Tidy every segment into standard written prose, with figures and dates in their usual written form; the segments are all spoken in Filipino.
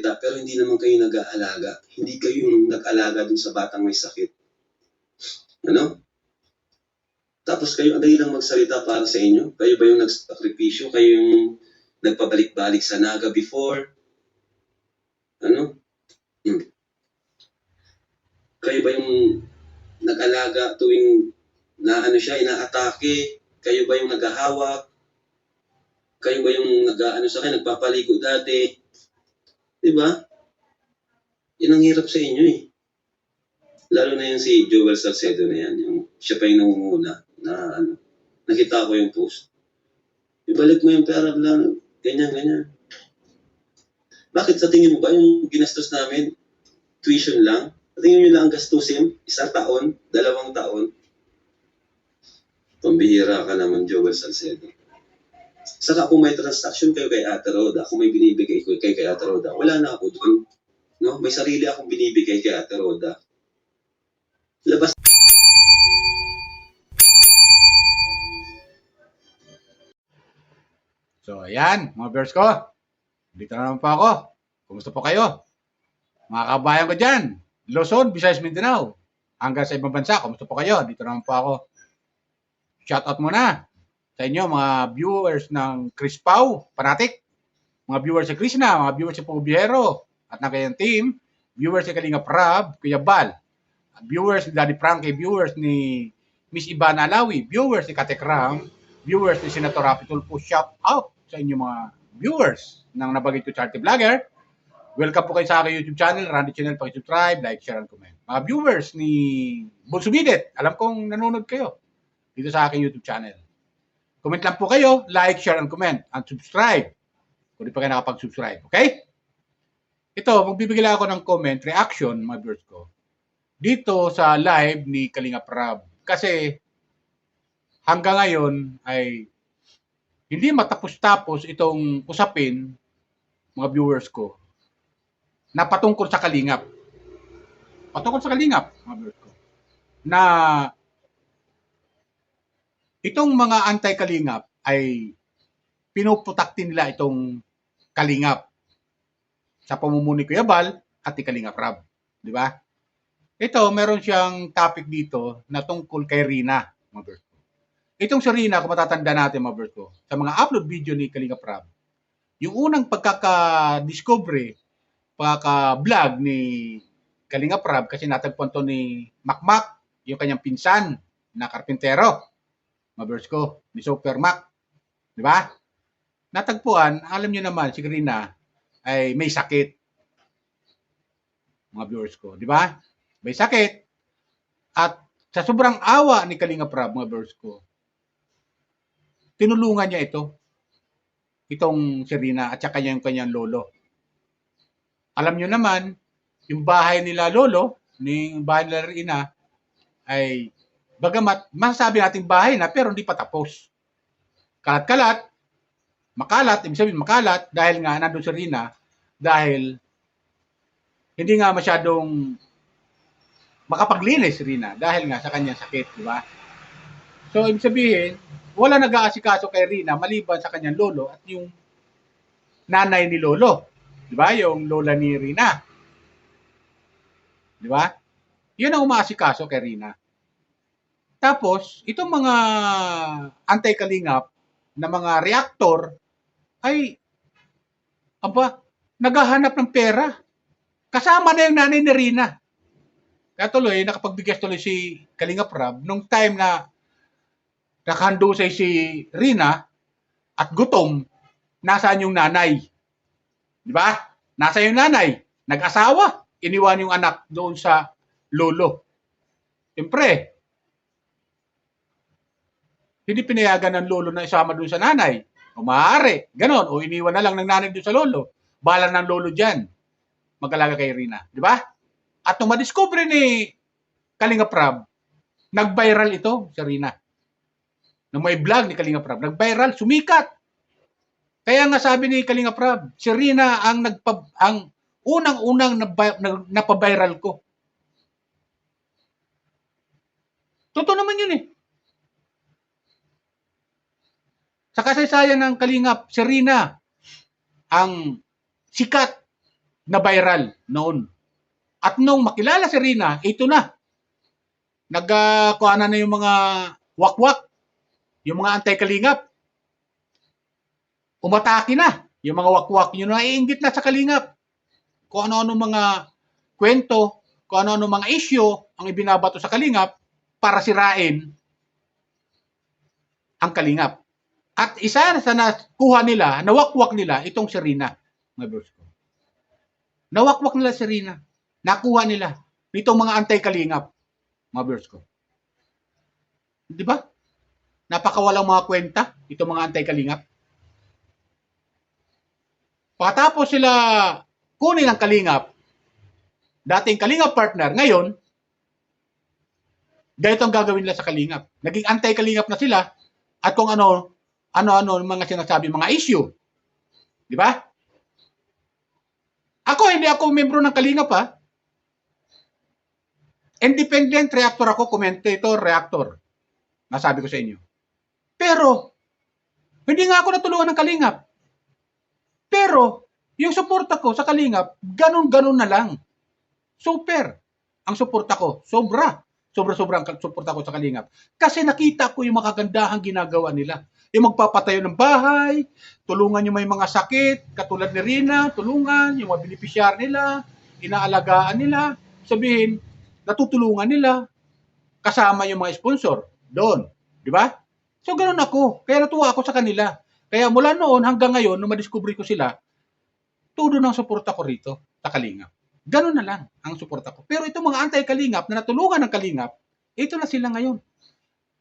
pero hindi naman kayo nag-aalaga. Hindi kayo yung nag-alaga dun sa batang may sakit. Ano? Tapos kayo ang lang magsalita para sa inyo? Kayo ba yung nagsakripisyo? Kayo yung nagpabalik-balik sa naga before? Ano? Kayo ba yung nag-alaga tuwing na ano siya, inaatake? Kayo ba yung naghahawak? Kayo ba yung nag-ano sa akin, nagpapaligo dati? Diba? Yan ang hirap sa inyo eh. Lalo na yung si Joel Salcedo na yan. Yung, siya pa yung nangunguna na ano. Nakita ko yung post. Ibalik mo yung pera lang. Ganyan, ganyan. Bakit sa tingin mo ba yung ginastos namin, tuition lang? Sa tingin nyo lang ang gastusin? 1 taon? 2 taon? Pambihira ka naman, Joel Salcedo. Saka kung may transaction kayo kay Ate Roda, kung may binibigay ko kay Ate Roda, wala na ako doon. No? May sarili akong binibigay kay Ate Roda. Labas. So, ayan, mga viewers ko. Dito na naman po ako. Kumusta po kayo? Mga kabayan ko dyan. Luzon, Visayas, Mindanao. Hanggang sa ibang bansa, kumusta po kayo? Dito naman po ako. Shoutout muna sa inyo, mga viewers ng Chris Pau, Panatik. Mga viewers si Krishna, mga viewers si Pubihero, at ng kanyang team. Viewers si Kalinga Prab, Kuya Bal. Viewers ni Daddy Frankie, viewers ni Miss Ivana Alawi, viewers ni Katekram, viewers ni Senator Rapi Tulfo. Shout out sa inyo mga viewers ng Nabagay ko Charity Vlogger. Welcome po kayo sa aking YouTube channel, Randy Channel. Pag-subscribe, like, share, and comment. Mga viewers ni Bunsubidet, alam kong nanonood kayo dito sa aking YouTube channel. Comment lang po kayo, like, share, and comment, and subscribe kung di pa kayo nakapag-subscribe. Okay? Ito, magbibigay lang ako ng comment, reaction, mga viewers ko, dito sa live ni Kalinga Prab. Kasi hanggang ngayon ay hindi matapos-tapos itong usapin, mga viewers ko, na patungkol sa Kalingap. Patungkol sa Kalingap, mga viewers ko, na itong mga anti-Kalingap ay pinuputaktin nila itong Kalingap sa pamumuno ni Kuya Bal at ni Kalinga Prab. Di ba? Ito, meron siyang topic dito na tungkol kay Rina, mga viewers ko. Itong si Rina, kung matatanda natin, mga viewers ko, sa mga upload video ni Kalinga Prab, yung unang pagkaka-discovery, pagkaka-vlog ni Kalinga Prab, kasi natagpuan to ni Makmak, yung kanyang pinsan na karpintero, mga viewers ko, ni Super Mac. Di ba? Natagpuan, alam niyo naman, si Rina ay may sakit, mga viewers ko. Di ba? May sakit. At sa sobrang awa ni Kalinga Prab, mga viewers ko, tinulungan niya itong si Rina at saka yung kanyang lolo. Alam niyo naman, yung bahay nila lolo, yung bahay nila Rina, ay bagamat masasabi natin bahay na pero hindi pa tapos. Kalat-kalat, makalat, ibig sabihin makalat dahil nga nandun si Rina, dahil hindi nga masyadong makapaglinis si Rina dahil nga sa kanyang sakit, di ba? So, ibig sabihin, wala nag-aasikaso kay Rina maliban sa kanyang lolo at yung nanay ni lolo. Di ba? Yung lola ni Rina. Di ba? Yun ang umaasikaso kay Rina. Tapos, itong mga anti-Kalingap na mga reactor ay naghahanap ng pera. Kasama na yung nanay ni Rina. Kaya tuloy, nakapagbigay tuloy si Kalinga Prab nung time na nakahandusay si Rina at gutom, nasaan yung nanay? Di ba? Nasa yung nanay? Nag-asawa. Iniwan yung anak doon sa lolo. Siyempre, hindi pinayagan ng lolo na isama doon sa nanay. O maaari. Ganon. O iniwan na lang ng nanay doon sa lolo. Bala ng lolo dyan. Mag-alaga kay Rina. Di ba? At nung madiscover ni Kalinga Prab, nag-viral ito sa Rina. Nung may vlog ni Kalinga Prab, nag-viral, sumikat. Kaya nga sabi ni Kalinga Prab, si Rina ang unang-unang napabiral ko. Totoo naman yun eh. Sa kasaysayan ng Kalingap, si Rina ang sikat na viral noon. At nung makilala si Rina, ito na. Nagkuhanan na yung mga wakwak, yung mga anti-kalingap. Umatake na yung mga wakwak, yung naiinggit na sa kalingap. Kung ano-ano mga kwento, kung ano-ano mga issue ang ibinabato sa kalingap para sirain ang kalingap. At isa sa nakuha nila, nawakwak nila, itong si Rina. Mga bros ko. Nawakwak nila si Rina. Nakuha nila nitong mga anti-kalingap. Mga bros ko. Di ba? Napakawalang mga kwenta itong mga anti-kalingap. Pagkatapos sila kunin ang kalingap, dating kalingap partner, ngayon, ganito ang gagawin nila sa kalingap. Naging anti-kalingap na sila at kung ano mga sinasabi, mga issue. Di ba? Hindi ako membro ng kalingap ha. Independent reactor ako, commentator, reactor. Nasabi ko sa inyo. Pero, hindi nga ako natulungan ng kalingap. Pero, yung suporta ko sa kalingap, ganun-ganun na lang. Super. Ang suporta ko, sobra. Sobra-sobra ang suporta ko sa kalingap. Kasi nakita ko yung makagandahang ginagawa nila. Yung magpapatayo ng bahay, tulungan yung may mga sakit, katulad ni Rina, tulungan yung mga beneficiary nila, inaalagaan nila, sabihin, natutulungan nila, kasama yung mga sponsor doon. Di ba? So, ganun ako. Kaya natuwa ako sa kanila. Kaya mula noon hanggang ngayon, nung madiscovery ko sila, todo ng suporta ko rito sa kalingap. Ganun na lang ang suporta ko. Pero itong mga anti-kalingap na natulungan ng kalingap, ito na sila ngayon.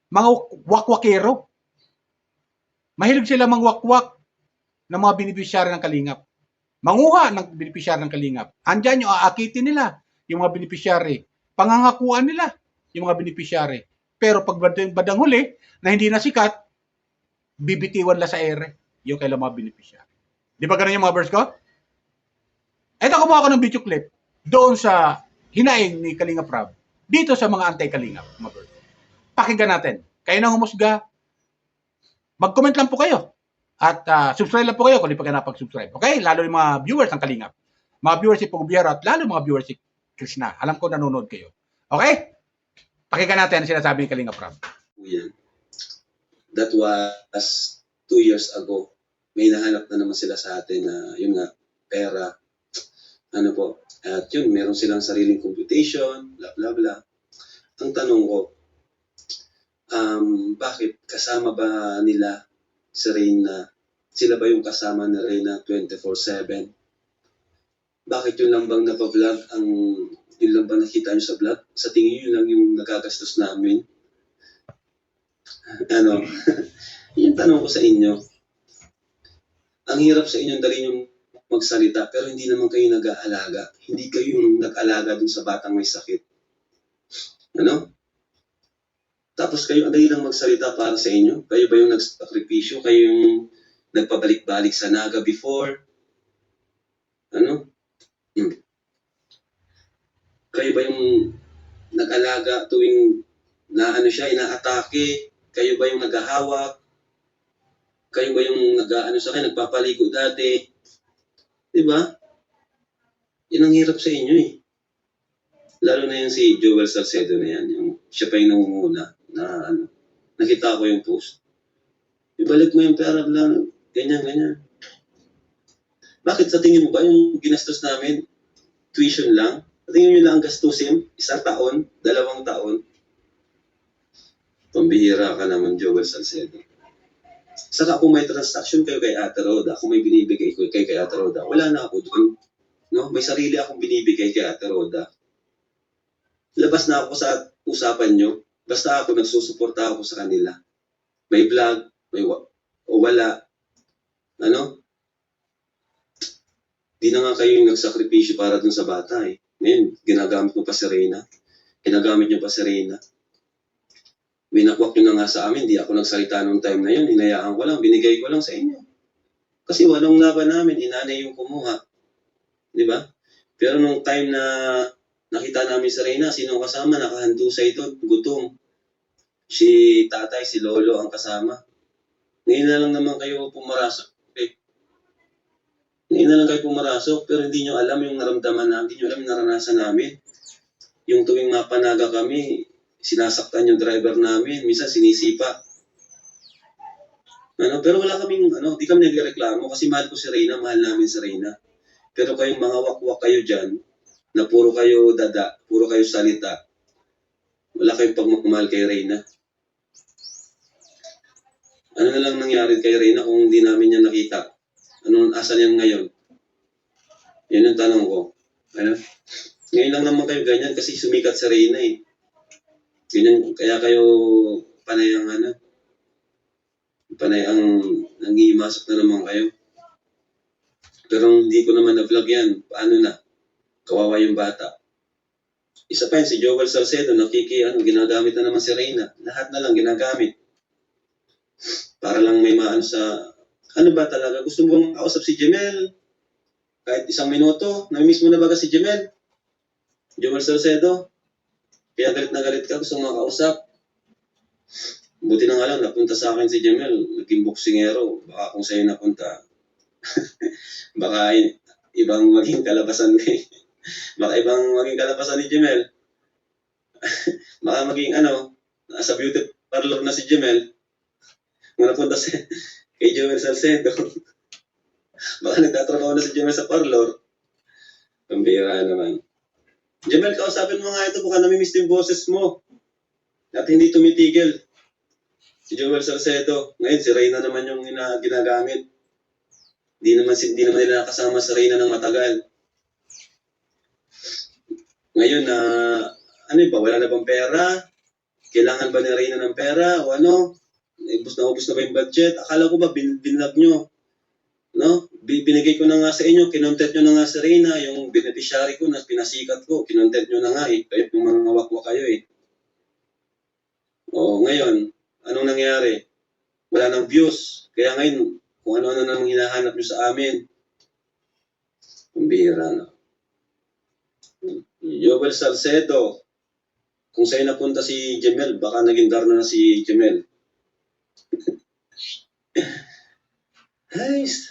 Mga wakwakero. Mahilig sila mangwakwak ng mga beneficiary ng kalingap. Manguha ng beneficiary ng kalingap. Andyan yung aakitin nila, yung mga beneficiary. Pangangakuan nila, yung mga beneficiary. Pero pag badang huli, na hindi na sikat, bibitiwan la sa ere, yung kailang mga beneficiary. Di ba ganun yung mga verse ko? Ito, kumuha ko ng video clip doon sa hinaing ni Kalingap Rab dito sa mga anti-kalingap. Mga verse. Pakinggan natin. Kayo nang humusga, mag-comment lang po kayo. At subscribe lang po kayo kung di pa kayo napag-subscribe. Okay? Lalo yung mga viewers ng Kalingap. Mga viewers si Pugubiero at lalo mga viewers si Krishna. Alam ko nanonood kayo. Okay? Pakinggan natin ang sinasabi ni Kalingap Rab. That was 2 years ago. May nahanap na naman sila sa atin na yun nga, pera. Ano po. At yun, meron silang sariling computation, bla bla bla. Ang tanong ko, bakit kasama ba nila si Reyna? Sila ba yung kasama ni Reyna 24/7? Bakit yun lang bang napablog? Yun lang ba nakita nyo sa vlog? Sa tingin yun lang yung nagagastos namin? Yung tanong ko sa inyo, ang hirap sa inyo dali yung magsalita, pero hindi naman kayo nag-aalaga. Hindi kayo yung nag-alaga dun sa batang may sakit. Tapos kayo, ang dali lang magsalita para sa inyo. Kayo ba yung nagsakripisyo? Kayo yung nagpabalik-balik sa Naga before? Kayo ba yung nag-alaga tuwing inaatake? Kayo ba yung naghahawak? Kayo ba yung nagpapaligo dati? Diba? Yun ang hirap sa inyo eh. Lalo na yung si Joel Salcedo na yan. Siya pa yung nangunguna na nakita ko yung post. Ibalik mo yung pera lang. Ganyan. Bakit sa tingin mo ba yung ginastos namin, tuition lang? Sa tingin nyo lang ang gastusin, 1 taon, 2 taon? Pambihira ka naman, Joel Salcedo. Saka kung may transaction kayo kay Ate Roda, kung may binibigay ko kay Ate Roda, wala na ako doon. No? May sarili akong binibigay kay Ate Roda. Labas na ako sa usapan nyo. Basta ako nagsusuporta ako sa kanila. May vlog, o wala. Di na nga kayo yung nagsakripisyo para dun sa bata eh. Ngayon, ginagamit mo pa si Reyna. Ginagamit nyo pa si Reyna. Winakwak nyo na nga sa amin, di ako nagsalita nung time na yun. Hinayaan ko lang, binigay ko lang sa inyo. Kasi walang laban namin, inanay yung kumuha. Di ba? Pero nung time na nakita namin si Reyna, sino kasama? Nakahandusay doon, gutom. Si tatay, si lolo ang kasama. Ngayon na lang naman kayo pumarasok. Ngayon na lang kayo pumarasok, pero hindi nyo alam yung naramdaman namin, hindi nyo alam yung naranasan namin. Yung tuwing mapanaga kami, sinasaktan yung driver namin, minsan sinisipa. Pero wala kaming, di kami nagreklamo kasi mahal ko si Reyna, mahal namin si Reyna. Pero kayong mga wakwak kayo dyan, na puro kayo dada, puro kayo salita, wala kayong pagmamahal kay Reyna. Ano na lang nangyari kay Reyna kung hindi namin niya nakita? Asan yan ngayon? Yan ang tanong ko. Ngayon lang naman kayo ganyan kasi sumikat si Reyna eh. Ganyan, kaya kayo panay ang nangihimasok na naman kayo. Pero hindi ko naman na-vlog yan. Paano na? Kawawa yung bata. Isa pa yun, si Joel Salcedo, ginagamit na naman si Reyna. Lahat na lang ginagamit. Para lang may maan sa, ano ba talaga? Gusto mo bang kausap si Jemel? Kahit isang minuto, nami-miss mo na baga si Jemel? Joel Salcedo? Kaya galit na galit ka, gusto mo makausap? Buti na nga lang, napunta sa akin si Jemel, naging boksingero. Baka kung sa'yo napunta, baka ibang maging kalabasan ni Jemel. Baka maging nasa beauty parlor na si Jemel. Kung napunta kay Joel Salcedo, baka nagtatrabaho na si Jemel sa parlor. Pambira naman. Jemel, kausapin mo nga ito, baka namimiss yung boses mo. At hindi tumitigil. Si Joel Salcedo. Ngayon, si Reyna naman yung ginagamit. Di naman nila nakasama sa Reyna ng matagal. Ngayon, wala na bang pera? Kailangan ba ni Reyna ng pera? O ubus na ba yung budget? Akala ko ba binlog nyo? Binigay ko na nga sa inyo, kinontent nyo na nga sa Reyna, yung beneficiary ko na pinasikat ko, kinontent nyo na nga eh. Kayo yung mga wakwa kayo eh. Ngayon, anong nangyari? Wala nang views. Kaya ngayon, kung ano-ano nang hinahanap nyo sa amin. Pambira na. Joel Salcedo. Kung sa'yo napunta si Jemel, baka naging darna na si Jemel. Nice.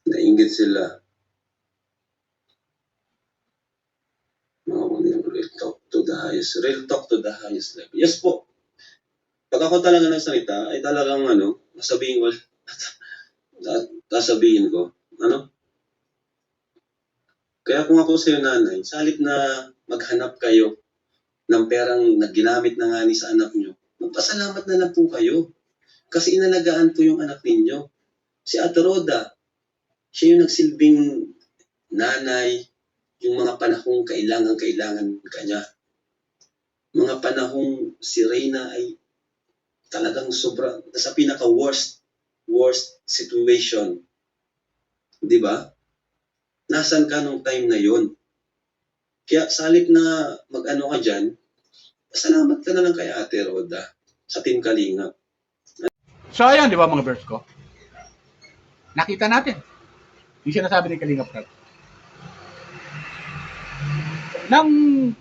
Nainggit sila. Real talk to the highest level. Yes po. Pag ako talaga nagsalita, ay talagang sasabihin ko. Kaya kung ako sa'yo nanay, sa halip na maghanap kayo ng perang na ginamit na nga ni sa anak nyo, magpasalamat na lang po kayo. Kasi inalagaan po yung anak ninyo. Si Ate Roda, siya yung nagsilbing nanay, yung mga panahong kailangan ka niya. Mga panahong si Reyna ay talagang sa pinaka-worst situation. Di ba? Nasaan ka nung time na yon? Kaya sa halip na ka dyan, salamat ka na lang kay Ate Roda sa Team Kalingap. So ayan, di ba mga birds ko? Nakita natin yung sinasabi ni Kalingap Rab. Nung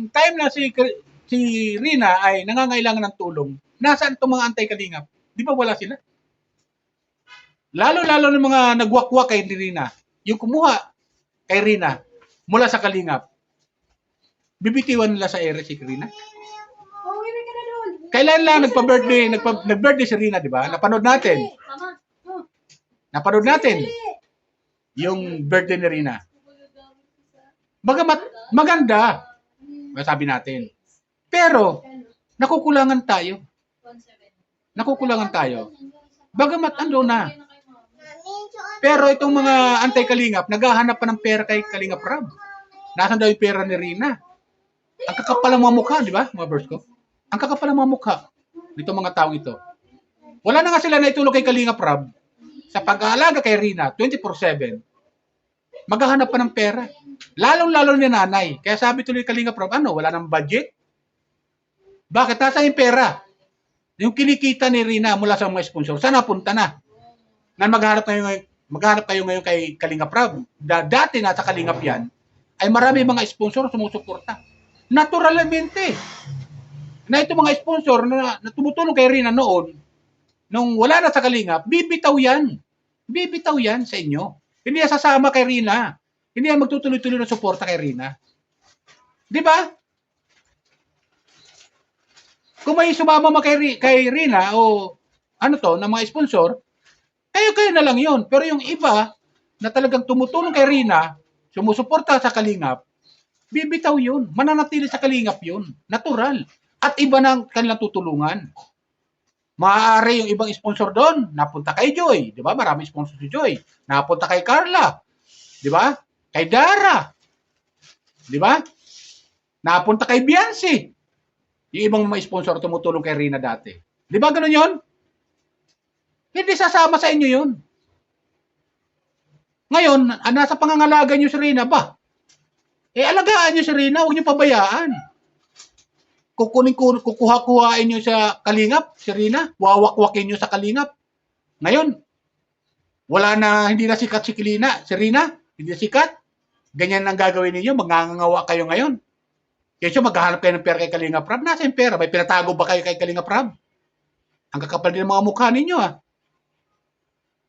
time na si Rina ay nangangailangan ng tulong, nasaan itong mga anti-Kalingap? Di ba wala sila? Lalo-lalo ng mga nagwakwak kay Rina, yung kumuha kay Rina mula sa Kalingap, bibitiwan nila sa ere si Rina. Kailan lang nagpa-birthday si Rina, di ba? Napanood natin yung birthday ni Rina. Bagamat maganda, masabi natin. Pero nakukulangan tayo. Bagamat ando na. Pero itong mga anti-Kalingap, naghahanap pa ng pera kay Kalingap Rab. Nasaan daw yung pera ni Rina? Ang kakapal ng mga mukha, di ba, mga birds ko? Ang kakapal ng mga mukha nito mga taong ito. Wala na nga sila na itulog kay Kalingap Rab sa pag-aalaga kay Rina 24/7. Maghahanap pa ng pera. Lalong-lalo ni nanay. Kaya sabi tuloy Kalingap Rab, wala nang budget? Bakit? Nasaan yung pera? Yung kinikita ni Rina mula sa mga sponsor, saan napunta na? Maghahanap kayo ngayon kay Kalingap Rab. Dati nasa Kalingap yan, ay marami mga sponsor sumusuporta. Naturalmente. Na itong mga sponsor na tumutulong kay Rina noon, nung wala na sa Kalingap, bibitaw yan. Bibitaw yan sa inyo. Hindi yan sasama kay Rina. Hindi yan magtutuloy-tuloy na suporta kay Rina. Di ba? Kung may sumama kay Rina o ano to, ng mga sponsor, kayo na lang yun. Pero yung iba na talagang tumutulong kay Rina, sumusuporta sa Kalingap, bibitaw yun. Mananatili sa Kalingap yun. Natural. At iba ng kanilang tutulungan. Maaari yung ibang sponsor doon, napunta kay Joy. Di ba? Marami sponsor si Joy. Napunta kay Carla. Di ba? Kay Dara. Di ba? Napunta kay Biancy. Yung ibang mga sponsor tumutulong kay Rina dati. Di ba ganun yun? Hindi sasama sa inyo yun. Ngayon, nasa pangangalaga nyo si Rina ba? Alagaan nyo si Rina, huwag nyo pabayaan. Kukuha-kuhain nyo sa Kalingap, si Rina, wawak-wakin nyo sa Kalingap. Ngayon, hindi na sikat si Rina, hindi na sikat. Ganyan ang gagawin ninyo, magngangawa kayo ngayon. Kaya maghahanap kayo ng pera kay Kalingap Rab. Nasa yung pera? May pinatago ba kayo kay Kalingap Rab? Ang kakapal din ng mga mukha ninyo, ah.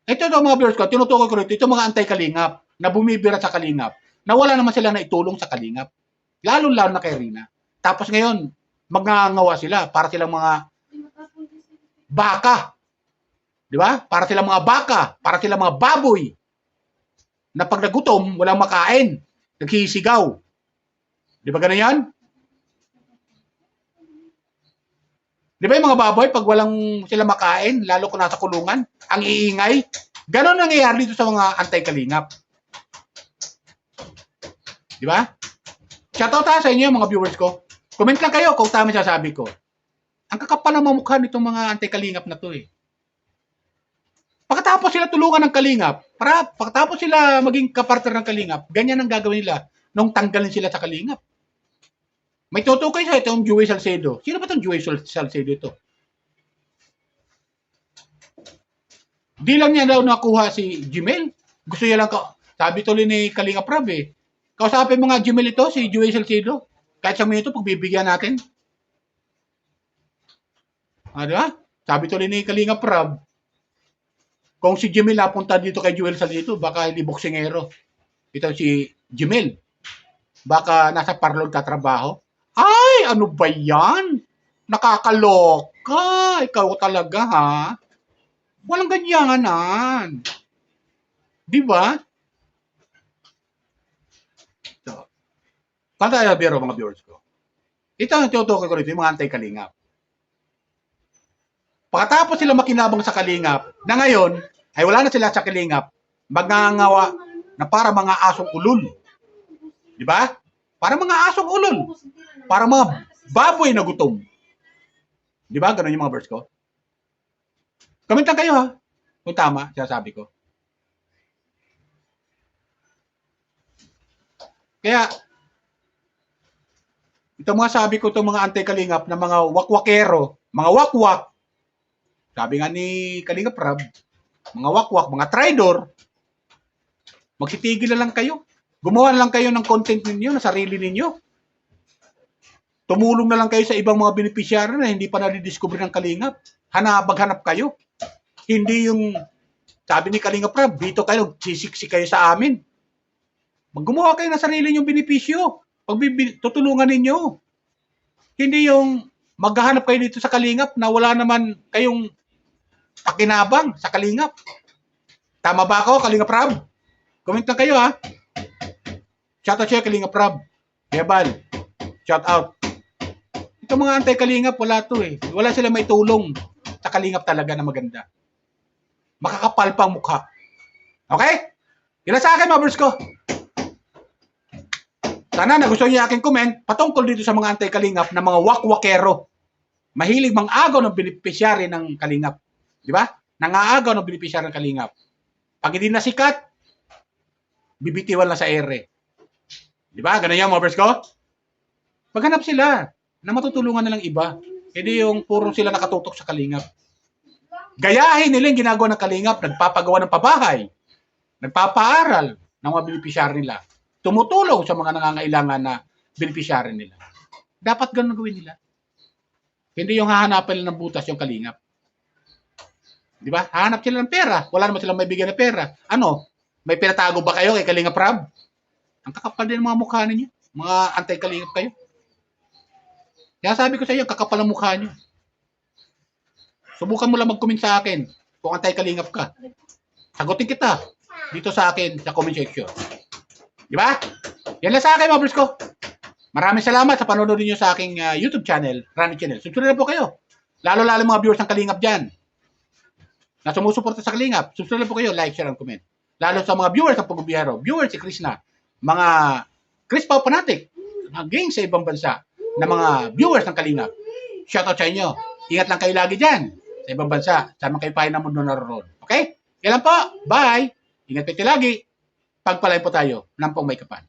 Ito mga viewers ko, tinutukoy ko rito, ito mga anti-Kalingap na bumibira sa Kalingap, na wala naman sila na itulong sa Kalingap. Lalo-lalo na kay Rina. Tapos ngayon, magngangawa sila para silang mga baka. Di ba? Para silang mga baka, para silang mga baboy na pag nagutom, walang makain, naghihisigaw. Di ba ganun yan? Di ba yung mga baboy, pag walang sila makain, lalo kung nasa kulungan, ang iingay, ganon nangyayari dito sa mga anti-Kalingap. Di ba? Shoutout sa inyo mga viewers ko. Comment lang kayo kung tama sasabi ko. Ang kakapal ng mukha nitong mga anti-Kalingap na to eh. Pagkatapos sila tulungan ng Kalingap, pagkatapos sila maging kapartner ng Kalingap, ganyan ang gagawin nila nung tanggalin sila sa Kalingap. May tutukoy sa itong Joey Salcedo. Sino ba itong Joey Salcedo ito? Di lang niya daw nakuha si Gmail. Gusto niya lang, sabi tuloy ni Kalingap Rab eh. Kausapin mo nga Gmail ito, si Joey Salcedo. Kahit sa minuto, pagbibigyan natin. Di ba? Sabi tuloy ni Kalingap Rab, kung si Gmail napunta dito kay Joey Salcedo, baka hindi boksingero. Ito si Gmail. Baka nasa parlor ka trabaho. Ay, ano ba yan? Nakakaloka. Ikaw talaga, ha? Walang ganyanan. Di ba? So, tayo biro mga viewers ko. Ito ang tutukoy ko rito, yung mga anti-Kalingap. Pagkatapos sila makinabang sa Kalingap, na ngayon, ay wala na sila sa Kalingap, magngangawa na para mga asong ulol. Di ba? Para mga asong ulol. Para mga baboy na gutom. Di ba? Ganun yung mga verse ko. Comment lang kayo ha. Kung tama, sinasabi ko. Kaya, ito mga sabi ko itong mga anti-Kalingap na mga wakwakero, mga wakwak. Sabi nga ni Kalingap Rab, mga wakwak, mga traidor, magsitigil na lang kayo. Gumawa na lang kayo ng content ninyo, na sarili ninyo. Tumulong na lang kayo sa ibang mga beneficiary na hindi pa nadidiscover ng Kalingap. Maghanap kayo. Hindi yung, sabi ni Kalingap Rab, dito kayo, sisiksi kayo sa amin. Gumawa kayo ng sarili nyong benepisyo. Tutulungan ninyo. Hindi yung maghahanap kayo dito sa Kalingap na wala naman kayong pakinabang sa Kalingap. Tama ba ako, Kalingap Rab? Comment lang kayo ha. Shoutout siya, Kalingap Rab. Bebal. Shoutout. Ito mga anti-Kalingap, wala to eh. Wala sila may tulong sa Kalingap talaga na maganda. Makakapal pa ang mukha. Okay? Yun sa akin, mga bros ko. Sana nagustuhan niyo aking comment patungkol dito sa mga anti-Kalingap na mga wakwakero. Mahilig mang-agaw ng beneficiary ng Kalingap. Di ba? Nangaagaw ng beneficiary ng Kalingap. Pag hindi na sikat, bibitiwan lang sa ere. Di ba? Ganun yan, mga bros ko. Maghanap sila na matutulungan nilang iba. Hindi yung puro sila nakatutok sa Kalingap. Gayahin nila yung ginagawa ng Kalingap. Nagpapagawa ng pabahay. Nagpapaaral ng mga beneficiary nila. tumutulong sa mga nangangailangan na beneficiary nila. Dapat ganun gawin nila. Hindi yung hahanapan nila ng butas yung kalingap. Di ba? Hahanap sila ng pera. Wala naman silang may bigyan ng pera. Ano? May pinatago ba kayo kay Kalingap Rab? Ang kakapal din ng mga mukha ninyo. Mga anti-kalingap kayo. Kaya sabi ko sa iyo, kakapal ang mukha nyo. Subukan mo lang mag-comment sa akin kung anti-kalingap ka. Sagutin kita dito sa akin sa comment section. Di ba? Yan lang sa akin, mga bros ko. Maraming salamat sa panonood niyo sa aking YouTube channel, Rani Channel. Subscribe na po kayo. Lalo-lalo mga viewers ng Kalingap dyan na sumusuporta sa Kalingap. Subscribe na po kayo, like, share, and comment. Lalo sa mga viewers ng Pagubiyero, viewers si Krishna, mga Chris Pao fanatic, hanggang sa ibang bansa, na mga viewers ng Kalingap. Shoutout sa inyo. Ingat lang kayo lagi dyan sa ibang bansa. Saan man kayo pahin ng mundo naroon. Okay? Yan lang po. Bye! Ingat kayo lagi. Pagpalain po tayo ng pong may kapal.